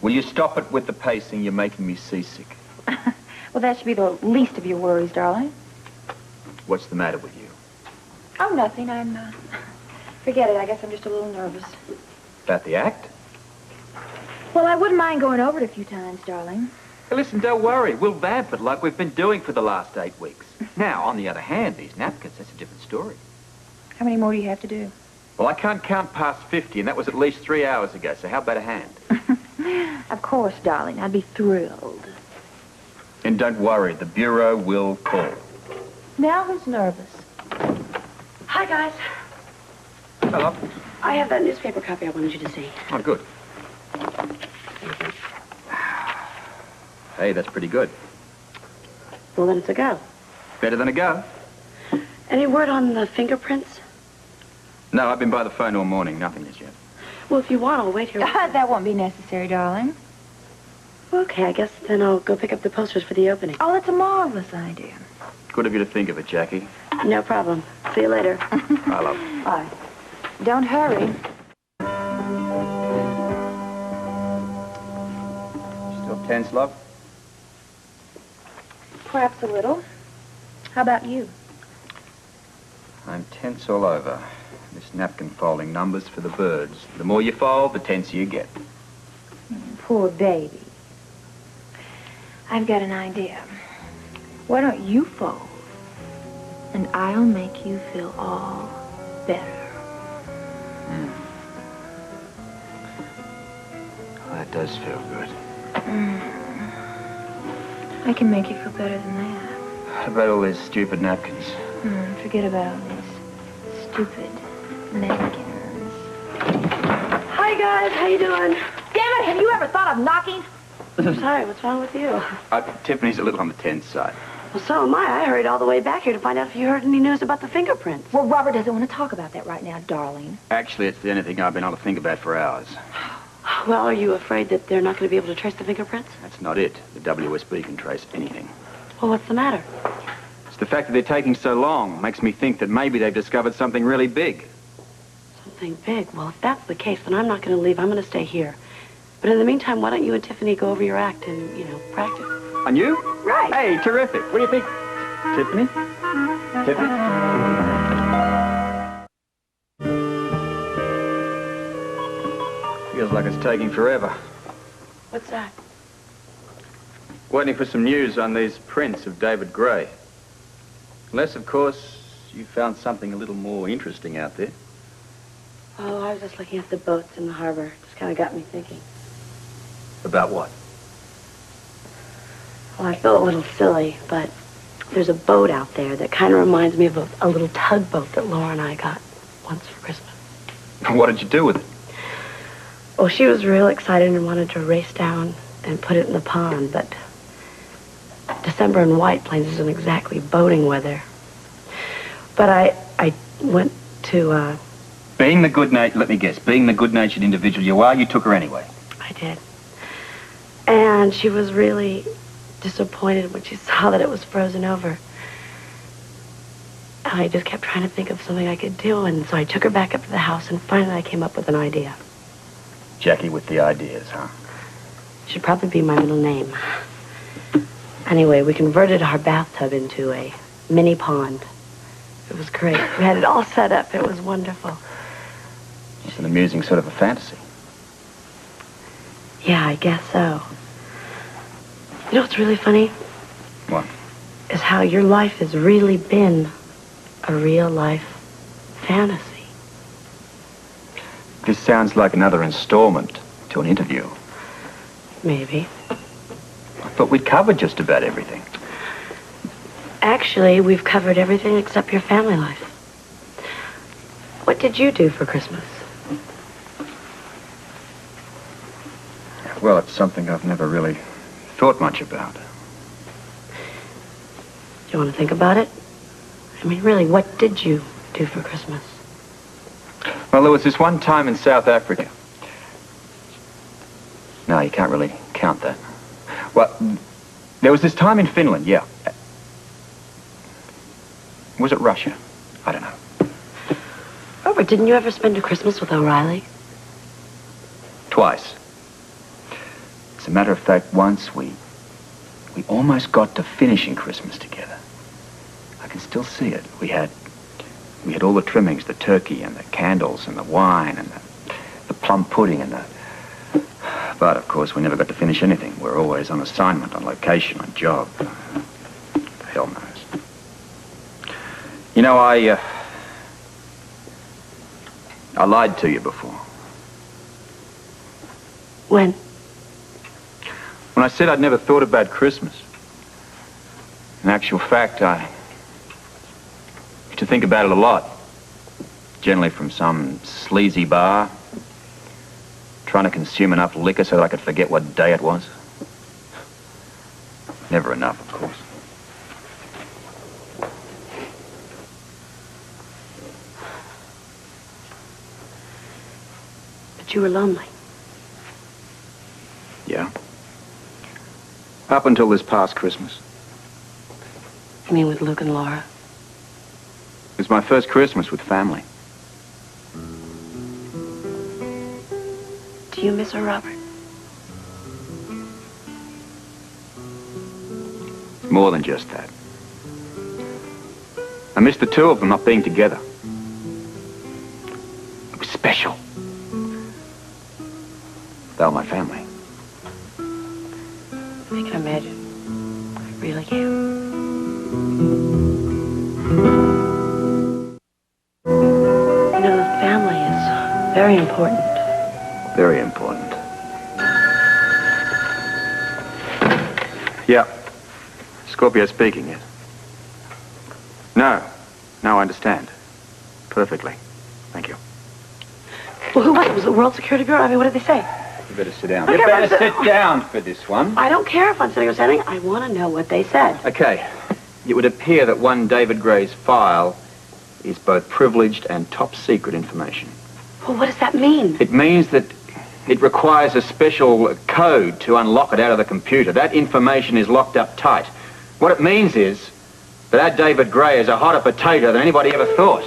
Will you stop it with the pacing? You're making me seasick. Well, that should be the least of your worries, darling. What's the matter with you? Oh, nothing. Forget it. I guess I'm just a little nervous. About the act? Well, I wouldn't mind going over it a few times, darling. Hey, listen, don't worry. We'll vamp it like we've been doing for the last 8 weeks. Now, on the other hand, these napkins, that's a different story. How many more do you have to do? Well, I can't count past 50, and that was at least 3 hours ago, so how about a hand? Of course, darling. I'd be thrilled. And don't worry, the Bureau will call. Now who's nervous? Hi, guys. Hello. I have that newspaper copy I wanted you to see. Oh, good. Hey, that's pretty good. Well, then it's a go. Better than a go. Any word on the fingerprints? No, I've been by the phone all morning. Nothing as yet. Well, if you want, I'll wait here. That won't be necessary, darling. Okay, I guess then I'll go pick up the posters for the opening. Oh, that's a marvelous idea. Good of you to think of it, Jackie. No problem. See you later. I love you. Bye. Don't hurry. Still tense, love? Perhaps a little. How about you? I'm tense all over. This napkin folding numbers for the birds. The more you fold, the tenser you get. Poor baby. I've got an idea. Why don't you fold? And I'll make you feel all better. Oh, that does feel good. I can make you feel better than that. What about all these stupid napkins? Forget about all these stupid napkins. Hi, guys. How you doing? Damn it, have you ever thought of knocking? I'm sorry. What's wrong with you? Tiffany's a little on the tense side. Well, so am I. I hurried all the way back here to find out if you heard any news about the fingerprints. Well, Robert doesn't want to talk about that right now, darling. Actually, it's the only thing I've been able to think about for hours. Well, are you afraid that they're not going to be able to trace the fingerprints? That's not it. The WSB can trace anything. Well, what's the matter? It's the fact that they're taking so long makes me think that maybe they've discovered something really big. Something big? Well, if that's the case, then I'm not going to leave. I'm going to stay here. But in the meantime, why don't you and Tiffany go over your act and, practice? And you? Right. Hey, terrific. What do you think? Tiffany? Tiffany? Feels like it's taking forever. What's that? Waiting for some news on these prints of David Gray. Unless, of course, you found something a little more interesting out there. Oh, I was just looking at the boats in the harbor. Just kind of got me thinking. About what? Well, I feel a little silly, but there's a boat out there that kind of reminds me of a little tugboat that Laura and I got once for Christmas. What did you do with it? Well, she was real excited and wanted to race down and put it in the pond, but December in White Plains isn't exactly boating weather. But I went to, Being the good-natured individual you are, you took her anyway. I did. And she was really disappointed when she saw that it was frozen over. And I just kept trying to think of something I could do, and so I took her back up to the house, and finally I came up with an idea. Jackie with the ideas, huh? Should probably be my middle name. Anyway, we converted our bathtub into a mini pond. It was great. We had it all set up. It was wonderful. It's an amusing sort of a fantasy. Yeah, I guess so. You know what's really funny? What? Is how your life has really been a real-life fantasy. This sounds like another installment to an interview. Maybe. I thought we'd covered just about everything. Actually, we've covered everything except your family life. What did you do for Christmas? Well, it's something I've never really thought much about. Do you want to think about it? I mean, really, what did you do for Christmas? Well, there was this one time in South Africa. No, you can't really count that. Well, there was this time in Finland, yeah. Was it Russia? I don't know. Oh, Robert, didn't you ever spend a Christmas with O'Reilly? Twice. As a matter of fact, once we almost got to finishing Christmas together. I can still see it. We had all the trimmings, the turkey and the candles and the wine and the plum pudding and the... But, of course, we never got to finish anything. We're always on assignment, on location, on job. Hell knows. You know, I lied to you before. When? When I said I'd never thought about Christmas. In actual fact, I used to think about it a lot. Generally from some sleazy bar, trying to consume enough liquor so that I could forget what day it was. Never enough, of course. But you were lonely. Yeah. Up until this past Christmas. You mean with Luke and Laura? It was my first Christmas with family. Do you miss her, Robert? More than just that. I miss the two of them not being together. It was special. They were my family. I can imagine. I really can. You know, the family is very important. Very important. Yeah. Scorpio speaking, yes. No, I understand. Perfectly. Thank you. Well, who was it? Was it World Security Bureau? I mean, what did they say? You better sit down. Okay, You better but- sit down for this one. I don't care if I'm sitting or standing. I want to know what they said. Okay. It would appear that one David Gray's file is both privileged and top secret information. Well, what does that mean? It means that it requires a special code to unlock it out of the computer. That information is locked up tight. What it means is that our David Gray is a hotter potato than anybody ever thought.